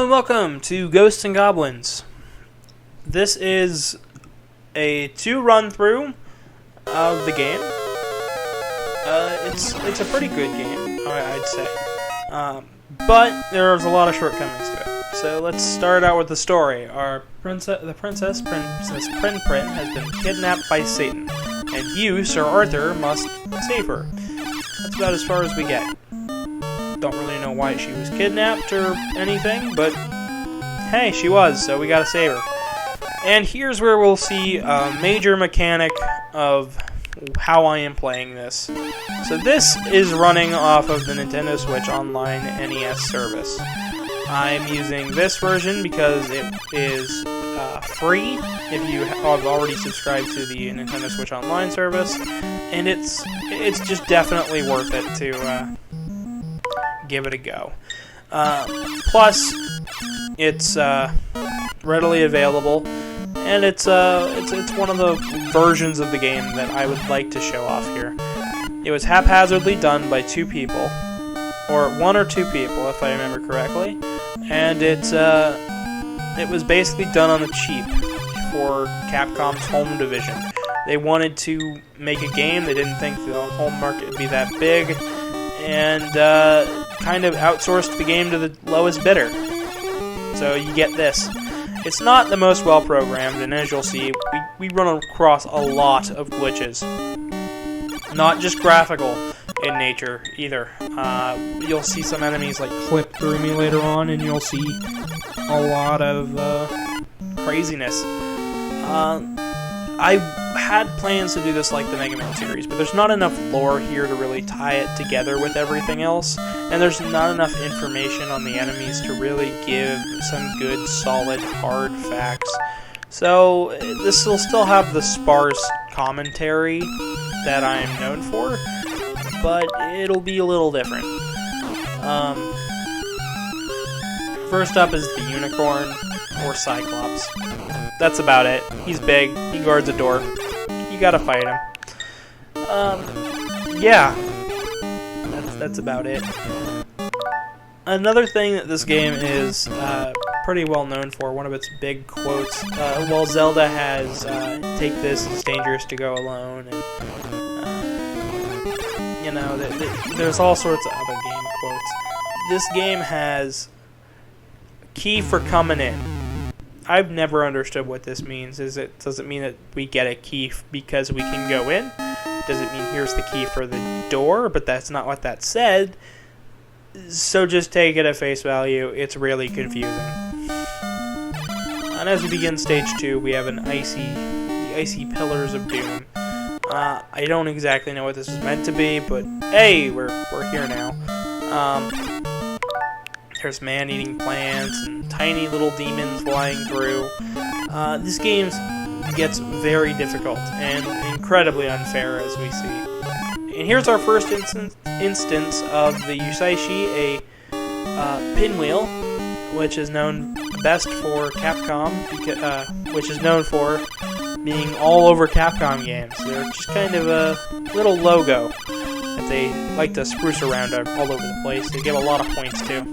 and welcome to Ghosts and Goblins. This is a 2 run-through of the game. It's a pretty good game, I'd say. But there's a lot of shortcomings to it. So let's start out with the story. Our princess Prin has been kidnapped by Satan, and you, Sir Arthur, must save her. That's about as far as we get. Don't really know why she was kidnapped or anything, but hey, she was, so we gotta save her. And here's where we'll see a major mechanic of how I am playing this. So this is running off of the Nintendo Switch Online NES service. I'm using this version because it is free if you have already subscribed to the Nintendo Switch Online service, and it's just definitely worth it to give it a go. Plus, it's readily available, and it's one of the versions of the game that I would like to show off here. It was haphazardly done by 2 people, or 1 or 2 people, if I remember correctly, and it was basically done on the cheap for Capcom's home division. They wanted to make a game. They didn't think the home market would be that big, and kind of outsourced the game to the lowest bidder. So you get this. It's not the most well programmed, and as you'll see, we run across a lot of glitches. Not just graphical in nature either. You'll see some enemies like clip through me later on, and you'll see a lot of craziness. I had plans to do this like the Mega Man series, but there's not enough lore here to really tie it together with everything else, and there's not enough information on the enemies to really give some good, solid, hard facts. So this will still have the sparse commentary that I'm known for, but it'll be a little different. First up is the Unicorn, or Cyclops. That's about it. He's big, he guards a door. You gotta fight him. Yeah. That's about it. Another thing that this game is pretty well known for, one of its big quotes, well, Zelda has, take this, it's dangerous to go alone, and, you know, there's all sorts of other game quotes. This game has key for coming in. I've never understood what this means. Does it mean that we get a key because we can go in? Does it mean here's the key for the door? But that's not what that said. So just take it at face value. It's really confusing. And as we begin stage 2, we have the icy Pillars of Doom. I don't exactly know what this is meant to be, but hey, we're here now. There's man-eating plants and tiny little demons flying through. This game gets very difficult and incredibly unfair, as we see. And here's our first instance of the Yusaishi, a pinwheel, which is known best for Capcom, which is known for being all over Capcom games. They're just kind of a little logo that they like to spruce around all over the place. They get a lot of points, too.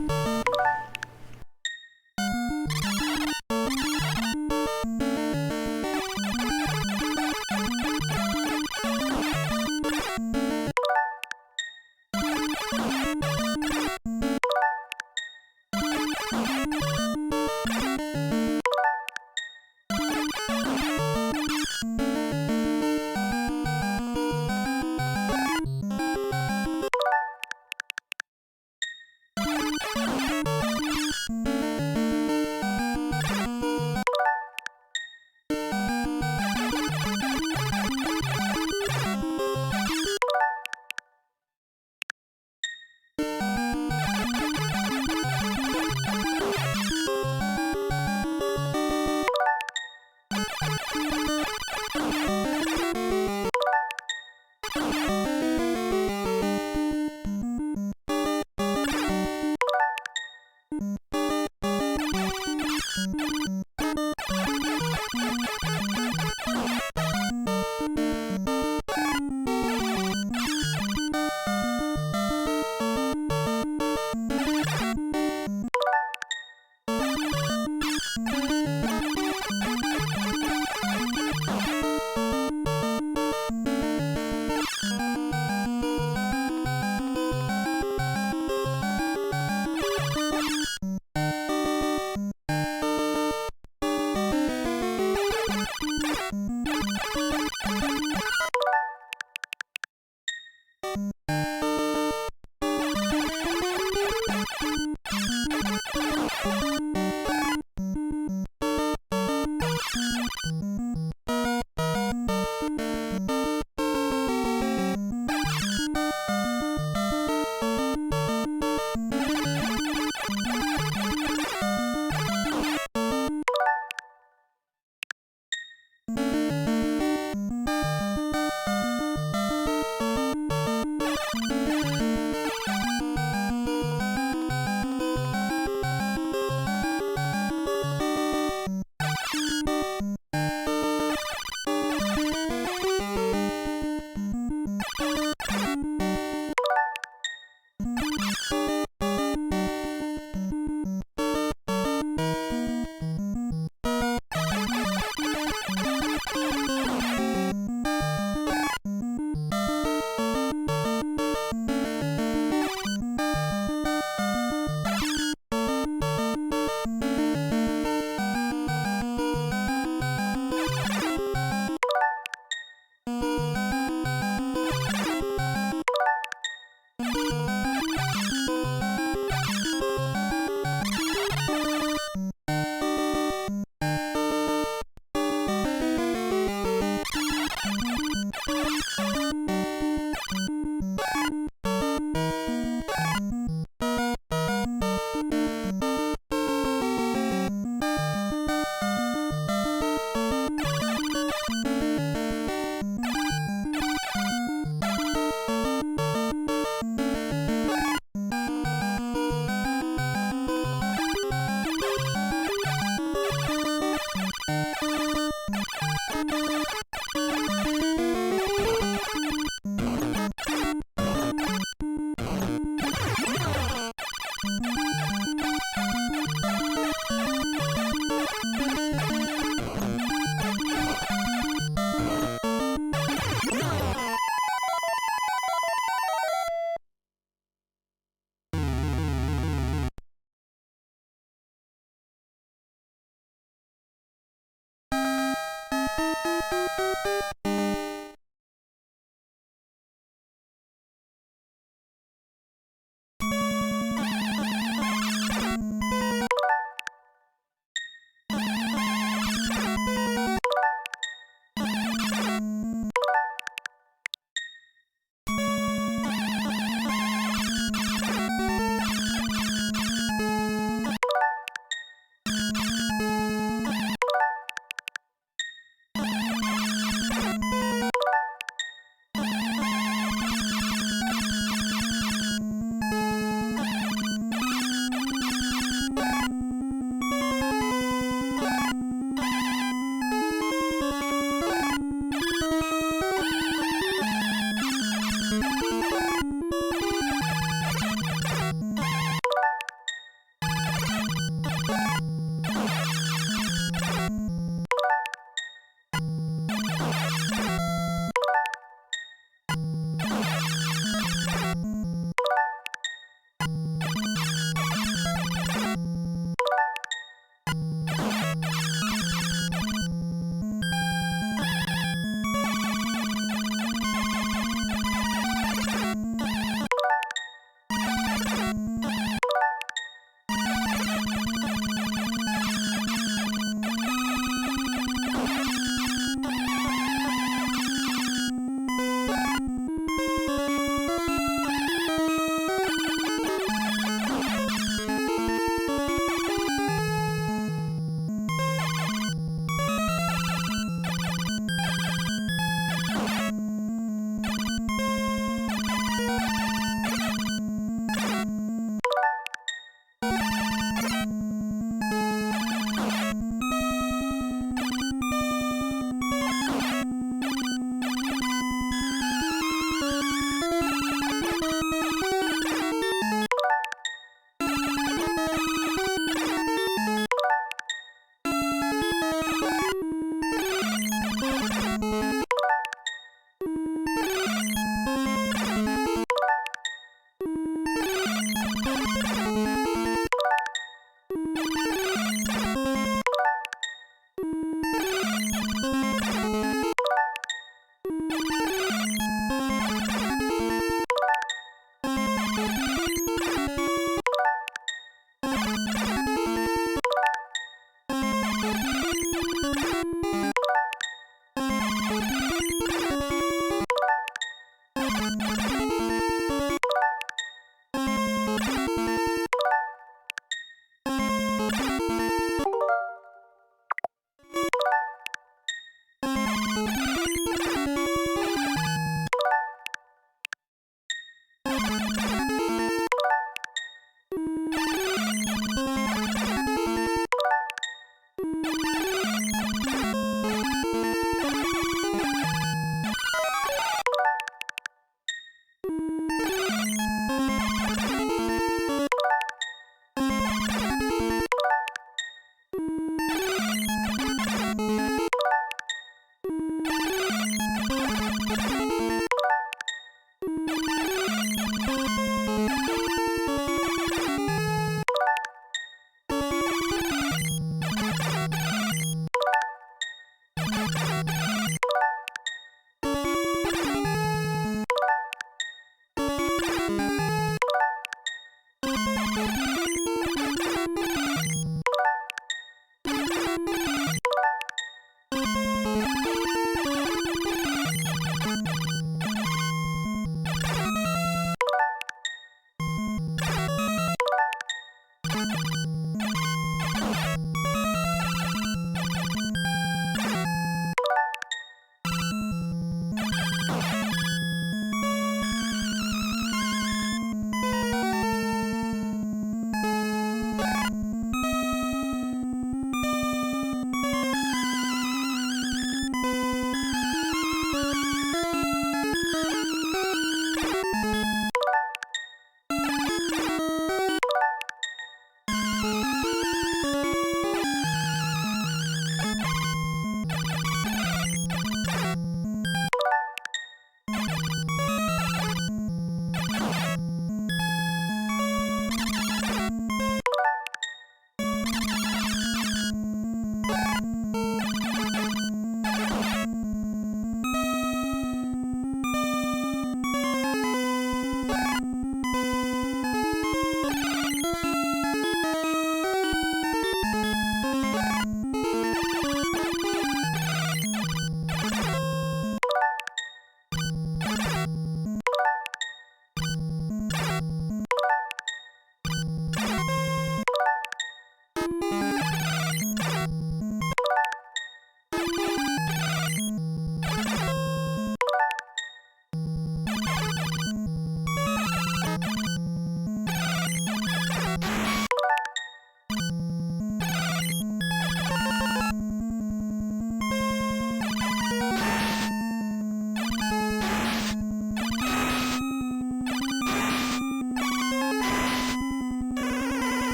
You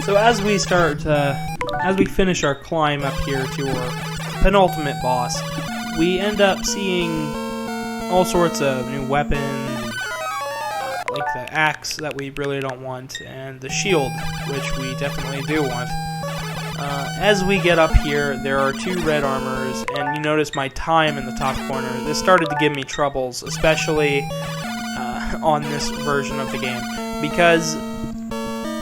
So as we finish our climb up here to our penultimate boss, we end up seeing all sorts of new weapons, like the axe that we really don't want, and the shield, which we definitely do want. As we get up here, there are 2 red armors, and you notice my time in the top corner. This started to give me troubles, especially on this version of the game, because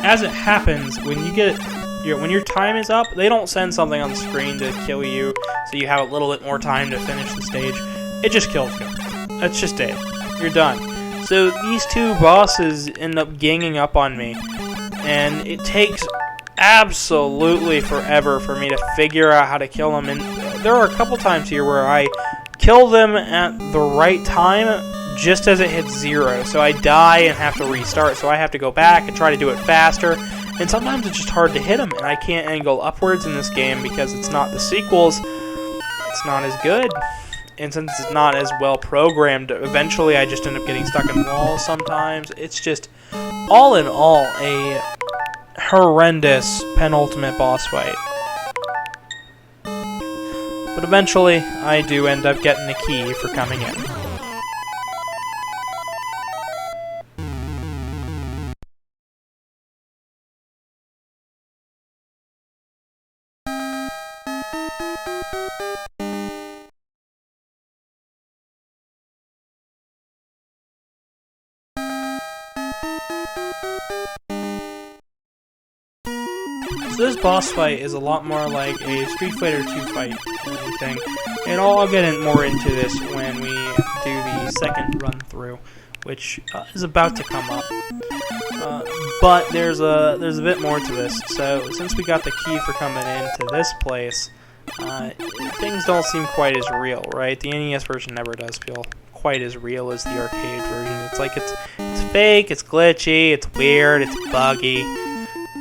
as it happens, when your time is up, they don't send something on the screen to kill you, so you have a little bit more time to finish the stage. It just kills you. That's just it. You're done. So these 2 bosses end up ganging up on me, and it takes absolutely forever for me to figure out how to kill them. And there are a couple times here where I kill them at the right time, just as it hits 0. So I die and have to restart. So I have to go back and try to do it faster. And sometimes it's just hard to hit them, and I can't angle upwards in this game because it's not the sequels. It's not as good. And since it's not as well programmed, eventually I just end up getting stuck in walls sometimes. It's just, all in all, a horrendous penultimate boss fight. But eventually, I do end up getting the key for coming in. So this boss fight is a lot more like a Street Fighter 2 fight than anything, and I'll get more into this when we do the second run through, which is about to come up. But there's a bit more to this. So since we got the key for coming into this place, things don't seem quite as real, right? The NES version never does feel quite as real as the arcade version. It's like it's fake, it's glitchy, it's weird, it's buggy.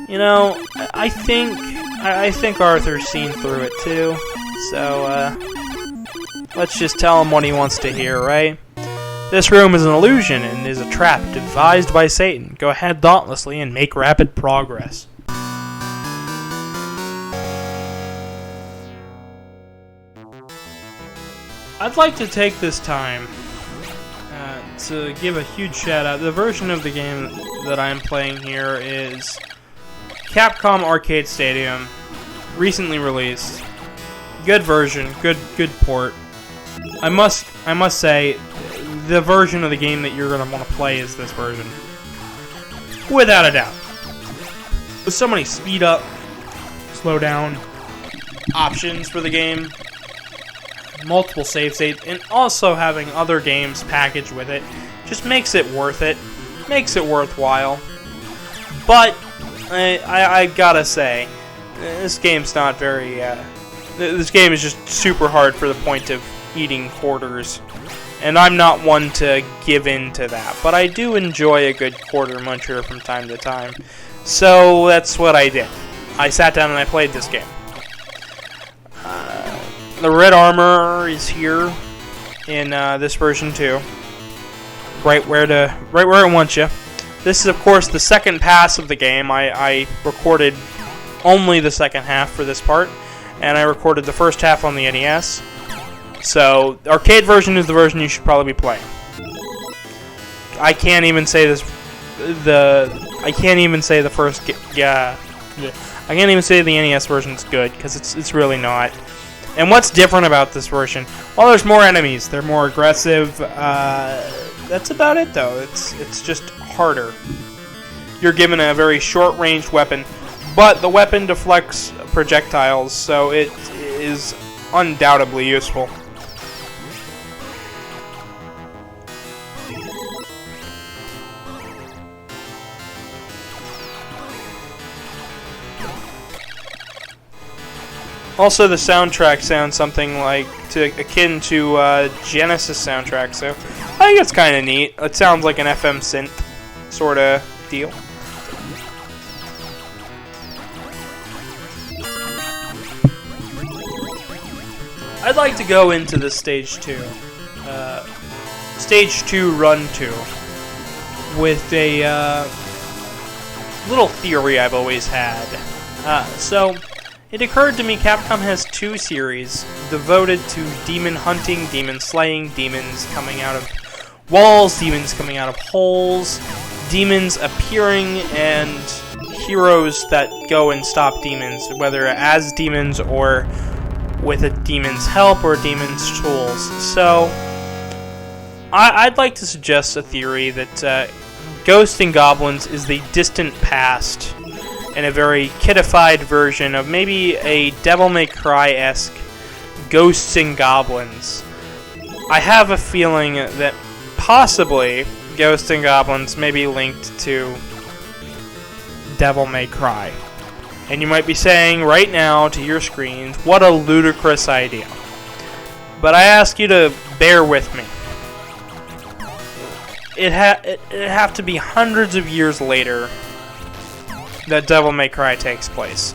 You know, I think Arthur's seen through it too. So let's just tell him what he wants to hear, right? This room is an illusion and is a trap devised by Satan. Go ahead dauntlessly and make rapid progress. I'd like to take this time to give a huge shout out. The version of the game that I'm playing here is Capcom Arcade Stadium, recently released. Good version, good port. I must say, the version of the game that you're gonna want to play is this version, without a doubt. With so many speed up, slow down options for the game, multiple save states, and also having other games packaged with it, just makes it worth it, makes it worthwhile. But I gotta say, this game's not very, this game is just super hard for the point of eating quarters. And I'm not one to give in to that, but I do enjoy a good quarter muncher from time to time. So that's what I did. I sat down and I played this game. The red armor is here in this version too. Right where it wants you. This is, of course, the second pass of the game. I recorded only the second half for this part, and I recorded the first half on the NES. So, the arcade version is the version you should probably be playing. I can't even say this. I can't even say the first. I can't even say the NES version is good because it's really not. And what's different about this version? Well, there's more enemies. They're more aggressive. That's about it, though. It's just harder. You're given a very short-range weapon, but the weapon deflects projectiles, so it is undoubtedly useful. Also, the soundtrack sounds something like akin to Genesis soundtrack, so I think it's kind of neat. It sounds like an FM synth sort of deal. I'd like to go into the stage 2, run 2, with a little theory I've always had. So, it occurred to me Capcom has 2 series devoted to demon hunting, demon slaying, demons coming out of walls, demons coming out of holes, demons appearing, and heroes that go and stop demons, whether as demons or with a demon's help or demon's tools. So, I'd like to suggest a theory that Ghosts and Goblins is the distant past and a very kidified version of maybe a Devil May Cry-esque Ghosts and Goblins. I have a feeling that possibly Ghosts and Goblins may be linked to Devil May Cry. And you might be saying right now to your screens, what a ludicrous idea. But I ask you to bear with me. It'd have to be hundreds of years later that Devil May Cry takes place.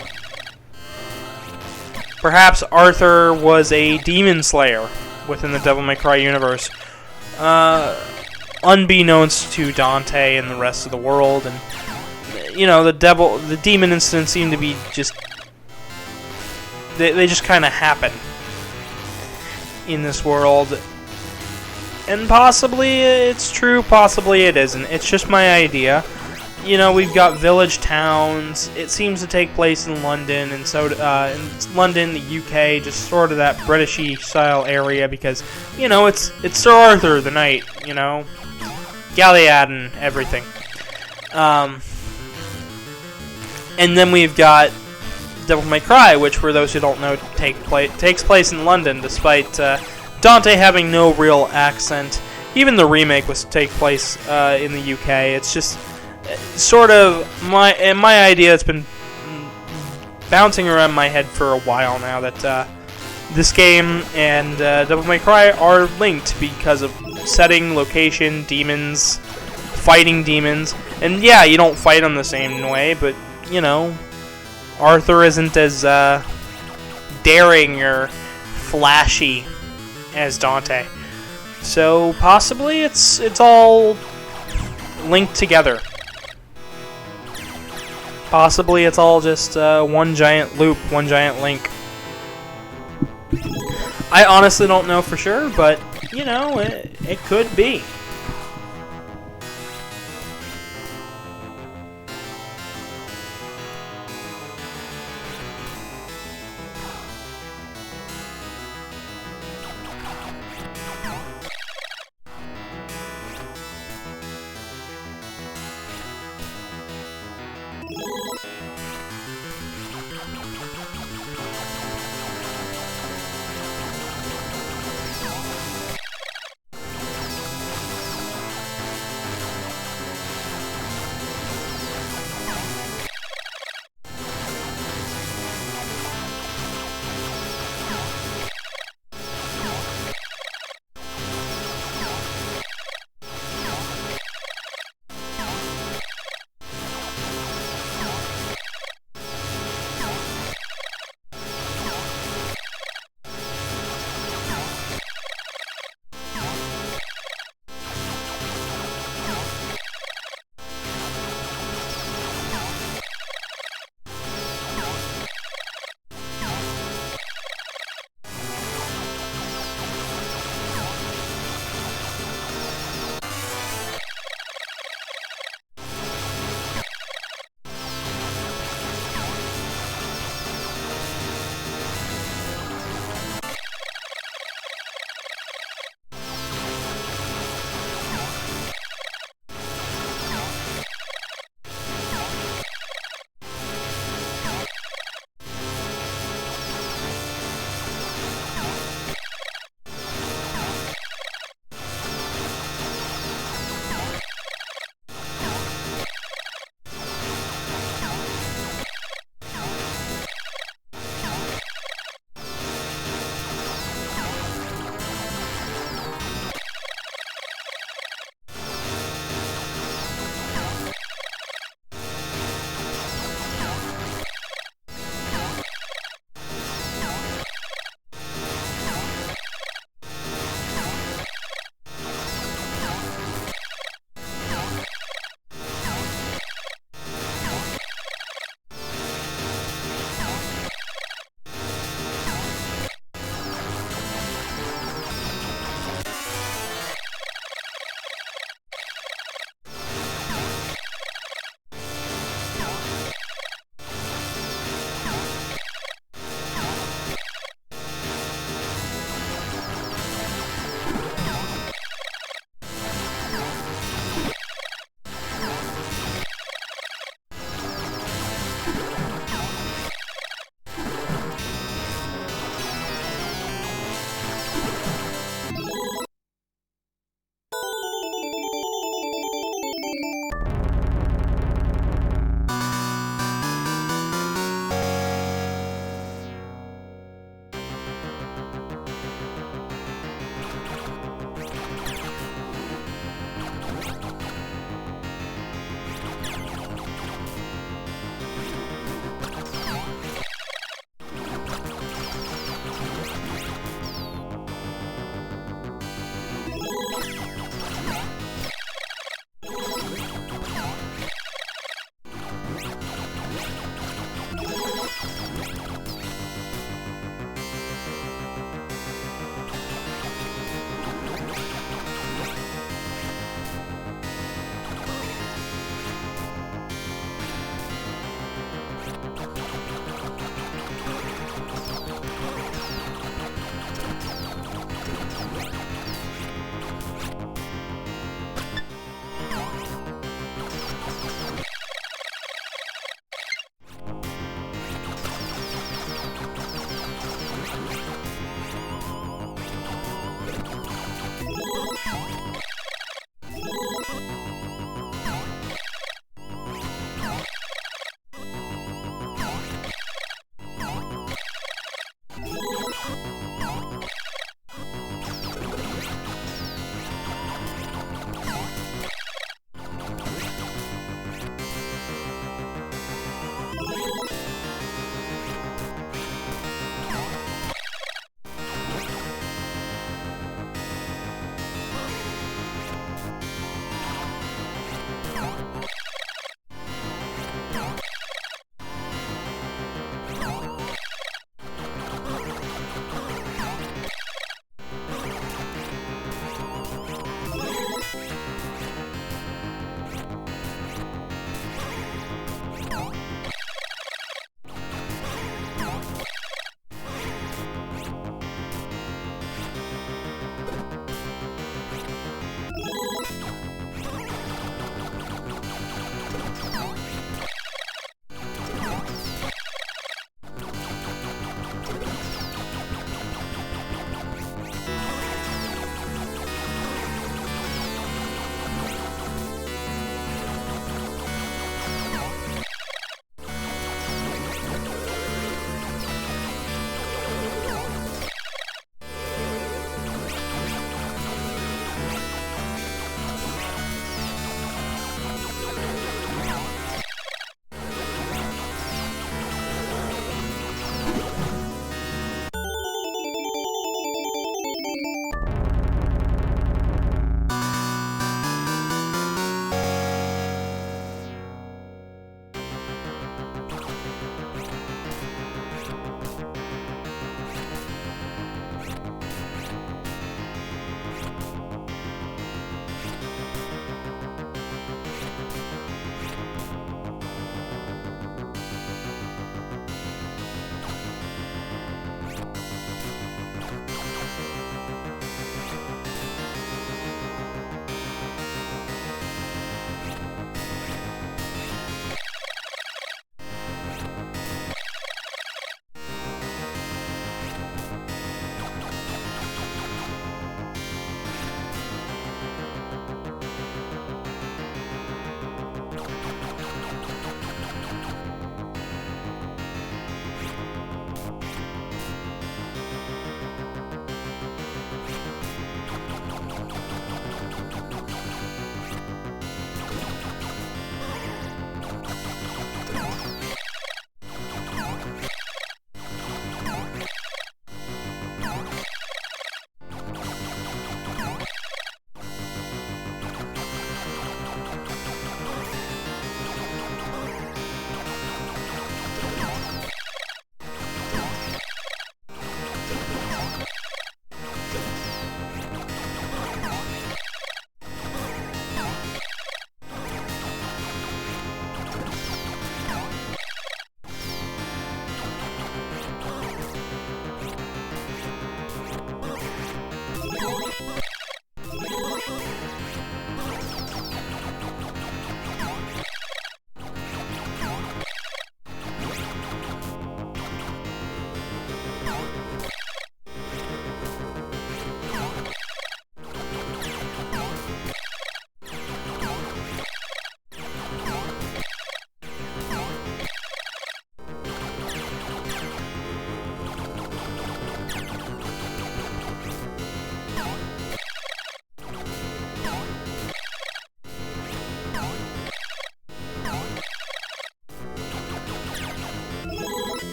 Perhaps Arthur was a demon slayer within the Devil May Cry universe, unbeknownst to Dante and the rest of the world, and you know, the demon incidents seem to be just they just kind of happen in this world. And possibly it's true, possibly it isn't. It's just my idea. You know, we've got village towns. It seems to take place in London, and so in London, the UK, just sort of that Britishy style area, because you know it's Sir Arthur the Knight. You know, Galliad and everything. And then we've got Devil May Cry, which, for those who don't know, takes place in London, despite Dante having no real accent. Even the remake take place in the UK. It's just sort of my idea. It's been bouncing around my head for a while now that this game and Devil May Cry are linked because of setting, location, demons, fighting demons. And yeah, you don't fight them the same way, but you know, Arthur isn't as daring or flashy as Dante. So possibly it's all linked together. Possibly it's all just one giant loop, one giant link. I honestly don't know for sure, but you know, it could be.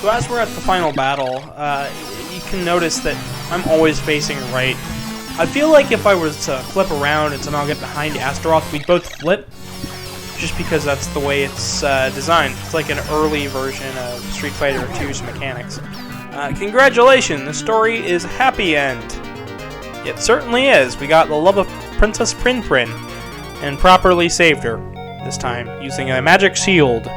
So as we're at the final battle, you can notice that I'm always facing right. I feel like if I was to flip around and somehow get behind Astaroth, we'd both flip, just because that's the way it's designed. It's like an early version of Street Fighter 2's mechanics. Congratulations, the story is a happy end. It certainly is. We got the love of Princess Prin Prin, and properly saved her, this time, using a magic shield.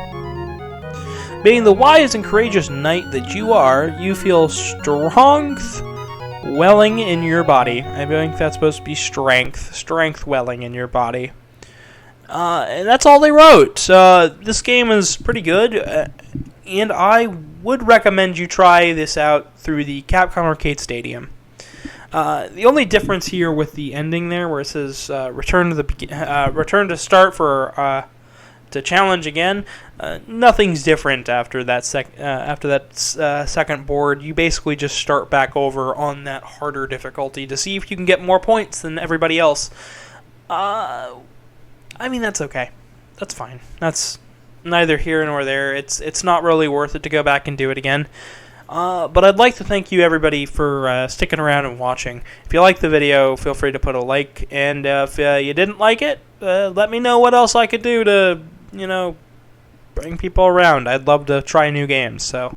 Being the wise and courageous knight that you are, you feel strength welling in your body. I think that's supposed to be strength welling in your body. And that's all they wrote. This game is pretty good, and I would recommend you try this out through the Capcom Arcade Stadium. The only difference here with the ending there, where it says return to start for to challenge again, nothing's different after that second board. You basically just start back over on that harder difficulty to see if you can get more points than everybody else. I mean, that's okay. That's fine. That's neither here nor there. It's not really worth it to go back and do it again. But I'd like to thank you, everybody, for sticking around and watching. If you liked the video, feel free to put a like. And if you didn't like it, let me know what else I could do to, bring people around. I'd love to try new games. So